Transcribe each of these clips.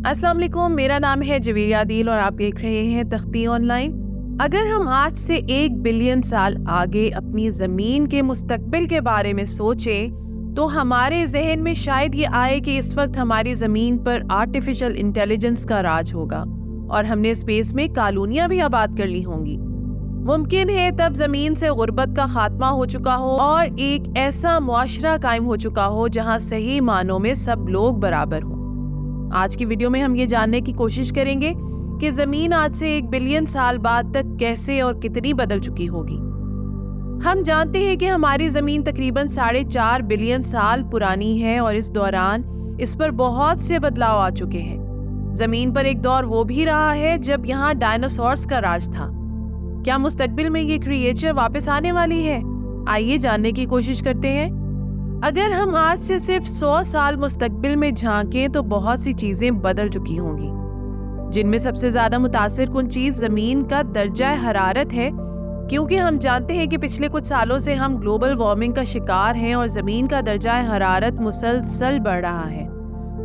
अस्सलाम वालेकुम, मेरा नाम है जवेरिया आदिल और आप देख रहे हैं तख्ती ऑनलाइन। अगर हम आज से 1 बिलियन साल आगे अपनी ज़मीन के मुस्तकबिल के बारे में सोचें तो हमारे जहन में शायद ये आए कि इस वक्त हमारी ज़मीन पर आर्टिफिशियल इंटेलिजेंस का राज होगा और हमने स्पेस में कॉलोनियाँ भी आबाद कर ली होंगी। मुमकिन है तब ज़मीन से गुर्बत का खात्मा हो चुका हो और एक ऐसा मुआशरा कायम हो चुका हो जहाँ सही मानों में सब लोग बराबर हों। आज की वीडियो में हम ये जानने की कोशिश करेंगे कि ज़मीन आज से 1 बिलियन साल बाद तक कैसे और कितनी बदल चुकी होगी। हम जानते हैं कि हमारी ज़मीन तकरीबन 4.5 बिलियन साल पुरानी है और इस दौरान इस पर बहुत से बदलाव आ चुके हैं। ज़मीन पर एक दौर वो भी रहा है जब यहाँ डायनासोर्स का राज था। क्या मुस्तकबिल में ये क्रिएचर वापस आने वाली है? आइए जानने की कोशिश करते हैं। अगर हम आज से सिर्फ 100 साल मुस्तकबिल में झांकें तो बहुत सी चीजें बदल चुकी होंगी, जिनमें सबसे ज्यादा मुतासिर कुन चीज जमीन का दर्जा हरारत है, क्योंकि हम जानते हैं कि पिछले कुछ सालों से हम ग्लोबल वार्मिंग का शिकार हैं और जमीन का दर्जा हरारत मुसलसल बढ़ रहा है।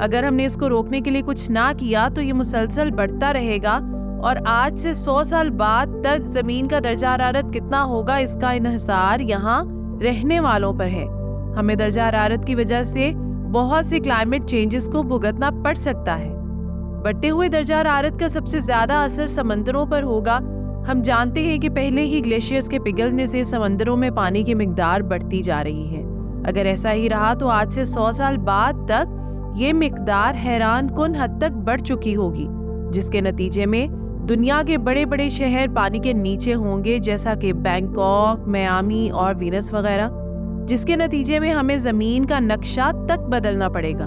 अगर हमने इसको रोकने के लिए कुछ ना किया तो ये मुसलसल बढ़ता रहेगा और आज से 100 साल बाद तक जमीन का दर्जा हरारत कितना होगा इसका इन्हिसार यहाँ रहने वालों पर है। हमें दर्जा हरारत की वजह से बहुत से क्लाइमेट चेंजेस को भुगतना पड़ सकता है। बढ़ते हुए दर्जा हरारत का सबसे ज्यादा असर समंदरों पर होगा। हम जानते हैं कि पहले ही ग्लेशियर्स के पिघलने से समंदरों में पानी की मिकदार बढ़ती जा रही है। अगर ऐसा ही रहा तो आज से 100 साल बाद तक ये मिकदार हैरान कुन हद तक बढ़ चुकी होगी, जिसके नतीजे में दुनिया के बड़े बड़े शहर पानी के नीचे होंगे, जैसा कि बैंकॉक, मियामी और वीनस वगैरह, जिसके नतीजे में हमें जमीन का नक्शा तक बदलना पड़ेगा।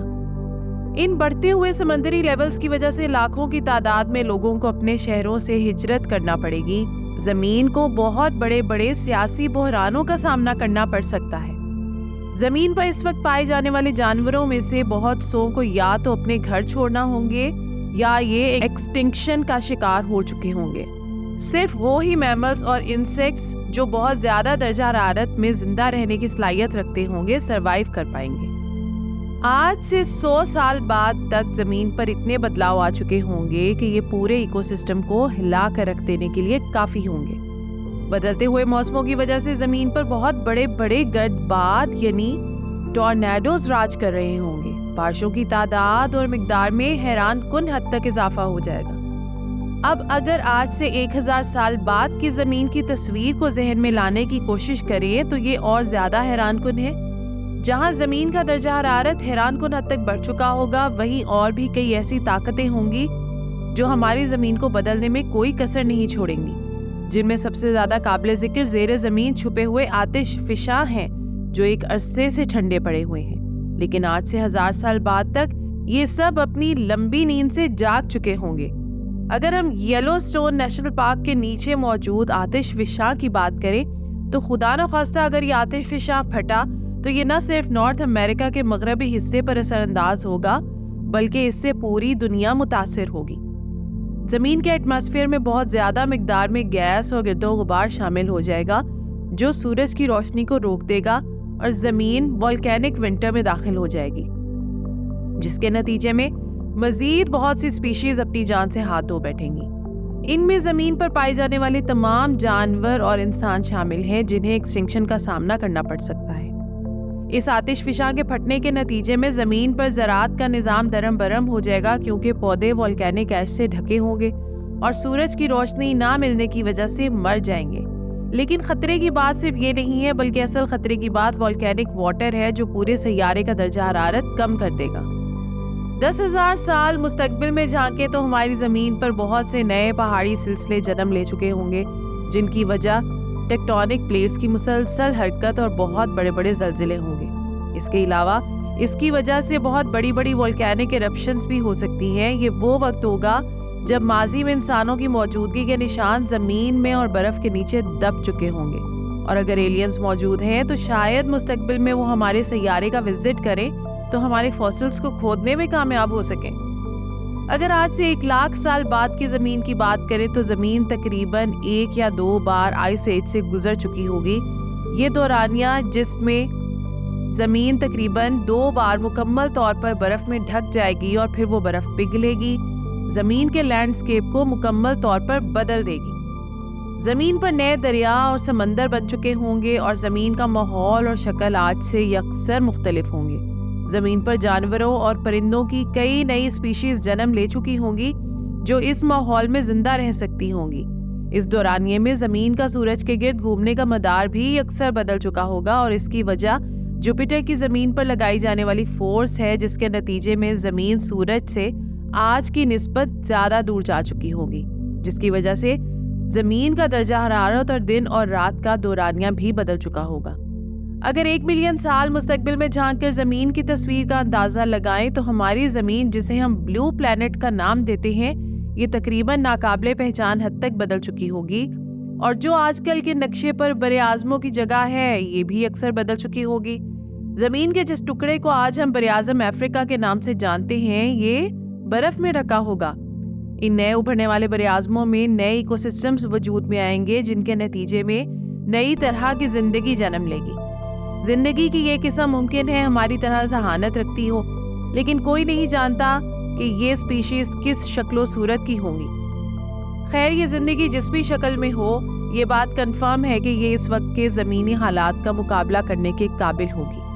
इन बढ़ते हुए समंदरी लेवल्स की वजह से लाखों की तादाद में लोगों को अपने शहरों से हिजरत करना पड़ेगी। जमीन को बहुत बड़े बड़े सियासी बहरानों का सामना करना पड़ सकता है। जमीन पर इस वक्त पाए जाने वाले जानवरों में से बहुत सौ को या तो अपने घर छोड़ना होंगे या ये एक्सटिंक्शन का शिकार हो चुके होंगे। सिर्फ वो ही मैमल्स और इंसेक्ट्स जो बहुत ज्यादा दर्जा हरारत में जिंदा रहने की सलाहियत रखते होंगे सरवाइव कर पाएंगे। आज से 100 साल बाद तक जमीन पर इतने बदलाव आ चुके होंगे कि ये पूरे इकोसिस्टम को हिला कर रख देने के लिए काफी होंगे। बदलते हुए मौसमों की वजह से जमीन पर बहुत बड़े बड़े गर्दबाद यानी टॉर्नेडोज राज कर रहे होंगे। बारिशों की तादाद और मिकदार में हैरान कुन हद तक इजाफा हो जाएगा। अब अगर आज से 1000 साल बाद की जमीन की तस्वीर को जहन में लाने की कोशिश करें तो ये और ज्यादा हैरान कुन है। जहां जमीन का दर्जा हरारत हैरान कुन हद तक बढ़ चुका होगा, वहीं और भी कई ऐसी ताकतें होंगी जो हमारी जमीन को बदलने में कोई कसर नहीं छोड़ेंगी, जिनमें सबसे ज्यादा काबिल जिक्र जेर जमीन छुपे हुए आतिश फिशा हैं जो एक अरसे से ठंडे पड़े हुए हैं, लेकिन आज से 1000 साल बाद तक ये सब अपनी लंबी नींद से जाग चुके होंगे। अगर हम येलोस्टोन नेशनल पार्क के नीचे मौजूद आतिश फिशा की बात करें तो खुदा न खास्ता अगर ये आतिश फिशा फटा तो ये न सिर्फ नॉर्थ अमेरिका के मगरबी हिस्से पर असरअंदाज होगा बल्कि इससे पूरी दुनिया मुतासिर होगी। जमीन के एटमॉस्फेयर में बहुत ज्यादा मिकदार में गैस और गिरदो गुबार शामिल हो जाएगा जो सूरज की रोशनी को रोक देगा और जमीन वोल्केनिक विंटर में दाखिल हो जाएगी, जिसके नतीजे में मजीद बहुत सी स्पीशीज अपनी जान से हाथ धो बैठेंगी। इनमें जमीन पर पाए जाने वाले तमाम जानवर और इंसान शामिल हैं जिन्हें एक्सटिंक्शन का सामना करना पड़ सकता है। इस आतिश फिशा के फटने के नतीजे में जमीन पर ज़राअत का निज़ाम दरम बरम हो जाएगा, क्योंकि पौधे वोल्केनिक ऐश से ढके होंगे और सूरज की रोशनी ना मिलने की वजह से मर जाएंगे। लेकिन खतरे की बात सिर्फ ये नहीं है, बल्कि असल खतरे की बात वोल्केनिक वाटर है जो पूरे सैयारे का दर्जा हरारत कम कर देगा। 10,000 साल मुस्तकबिल में झांके तो हमारी ज़मीन पर बहुत से नए पहाड़ी सिलसिले जन्म ले चुके होंगे, जिनकी वजह टेक्टोनिक प्लेट्स की मुसलसल हरकत और बहुत बड़े बड़े ज़लज़ले होंगे। इसके अलावा इसकी वजह से बहुत बड़ी बड़ी वोल्केनिक इरप्शंस भी हो सकती हैं। ये वो वक्त होगा जब माजी में इंसानों की मौजूदगी के निशान ज़मीन में और बर्फ़ के नीचे दब चुके होंगे, और अगर एलियंस मौजूद हैं तो शायद मुस्तकबिल में वो हमारे सैयारे का विजिट करें तो हमारे फॉसिल्स को खोदने में कामयाब हो सकें। अगर आज से 1 लाख साल बाद की ज़मीन की बात करें तो ज़मीन तकरीबन 1 या 2 बार आइस एज से गुजर चुकी होगी। ये दौरानिया जिसमें زمین تقریباً 2 بار مکمل طور پر برف میں ڈھک جائے گی اور پھر وہ برف پگھلے گی، زمین کے لینڈسکیپ کو مکمل طور پر بدل دے گی۔ زمین پر نئے دریا اور سمندر بن چکے ہوں گے اور زمین کا ماحول اور شکل آج سے یکسر مختلف ہوں گے۔ زمین پر جانوروں اور پرندوں کی کئی نئی سپیشیز جنم لے چکی ہوں گی جو اس ماحول میں زندہ رہ سکتی ہوں گی۔ اس دورانیے میں زمین کا سورج کے گرد گھومنے کا مدار بھی اکثر بدل چکا ہوگا اور اس کی وجہ جوپیٹر کی زمین پر لگائی جانے والی فورس ہے، جس کے نتیجے میں زمین سورج سے آج کی نسبت زیادہ دور جا چکی ہوگی، جس کی وجہ سے زمین کا درجہ حرارت اور دن اور رات کا دورانیہ بھی بدل چکا ہوگا۔ اگر 1 ملین سال مستقبل میں جھانک کر زمین کی تصویر کا اندازہ لگائیں تو ہماری زمین، جسے ہم بلو پلینٹ کا نام دیتے ہیں، یہ تقریباً ناقابل پہچان حد تک بدل چکی ہوگی، اور جو آج کل کے نقشے پر براعظموں کی جگہ ہے یہ بھی اکثر بدل چکی ہوگی۔ زمین کے جس ٹکڑے کو آج ہم براعظم افریقہ کے نام سے جانتے ہیں، یہ برف میں ڈھکا ہوگا۔ ان نئے ابھرنے والے براعظموں میں نئے ایکو سسٹمز وجود میں آئیں گے، جن کے نتیجے میں نئی طرح کی زندگی جنم لے گی۔ زندگی کی یہ قسم ممکن ہے ہماری طرح ذہانت رکھتی ہو، لیکن کوئی نہیں جانتا کہ یہ سپیشیز کس شکل و صورت کی ہوں گی۔ خیر، یہ زندگی جس بھی شکل میں ہو، یہ بات کنفرم ہے کہ یہ اس وقت کے زمینی حالات کا مقابلہ کرنے کے قابل ہوگی۔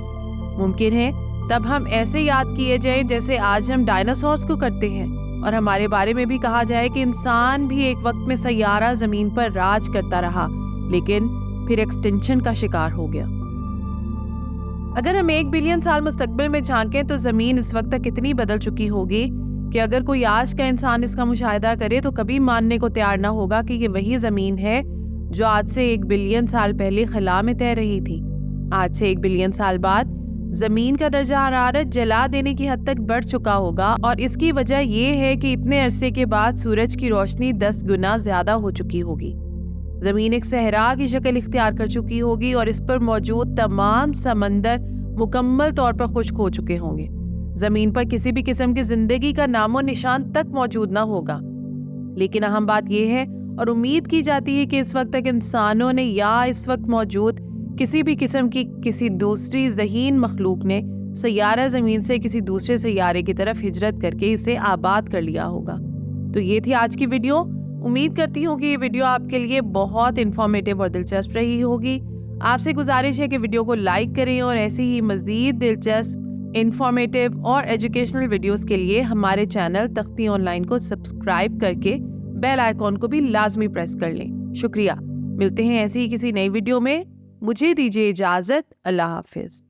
ممکن ہے تب ہم ایسے یاد کیے جائیں جیسے آج ہم ڈائناسورز کو کرتے ہیں، اور ہمارے بارے میں بھی کہا جائے کہ انسان بھی ایک وقت میں سیارہ زمین پر راج کرتا رہا، لیکن پھر ایکسٹنشن کا شکار ہو گیا۔ اگر ہم 1 بلین سال مستقبل میں جھانکیں تو زمین اس وقت تک اتنی بدل چکی ہوگی کہ اگر کوئی آج کا انسان اس کا مشاہدہ کرے تو کبھی ماننے کو تیار نہ ہوگا کہ یہ وہی زمین ہے جو آج سے 1 بلین سال پہلے خلا میں تیر رہی تھی۔ آج سے 1 بلین سال بعد زمین کا درجہ حرارت جلا دینے کی حد تک بڑھ چکا ہوگا، اور اس کی وجہ یہ ہے کہ اتنے عرصے کے بعد سورج کی روشنی 10 گنا زیادہ ہو چکی ہوگی۔ زمین ایک صحرا کی شکل اختیار کر چکی ہوگی اور اس پر موجود تمام سمندر مکمل طور پر خشک ہو چکے ہوں گے۔ زمین پر کسی بھی قسم کی زندگی کا نام و نشان تک موجود نہ ہوگا۔ لیکن اہم بات یہ ہے، اور امید کی جاتی ہے کہ اس وقت تک انسانوں نے یا اس وقت موجود کسی بھی قسم کی کسی دوسری ذہین مخلوق نے سیارہ زمین سے کسی دوسرے سیارے کی طرف ہجرت کر کے اسے آباد کر لیا ہوگا۔ تو یہ تھی آج کی ویڈیو۔ امید کرتی ہوں کہ یہ ویڈیو آپ کے لیے بہت انفارمیٹیو اور دلچسپ رہی ہوگی۔ آپ سے گزارش ہے کہ ویڈیو کو لائک کریں اور ایسی ہی مزید دلچسپ، انفارمیٹیو اور ایجوکیشنل ویڈیوز کے لیے ہمارے چینل تختی آن لائن کو سبسکرائب کر کے بیل آئیکن کو بھی لازمی پریس کر لیں۔ شکریہ۔ ملتے ہیں ایسی ہی کسی نئی ویڈیو میں۔ مجھے دیجیے اجازت۔ اللہ حافظ۔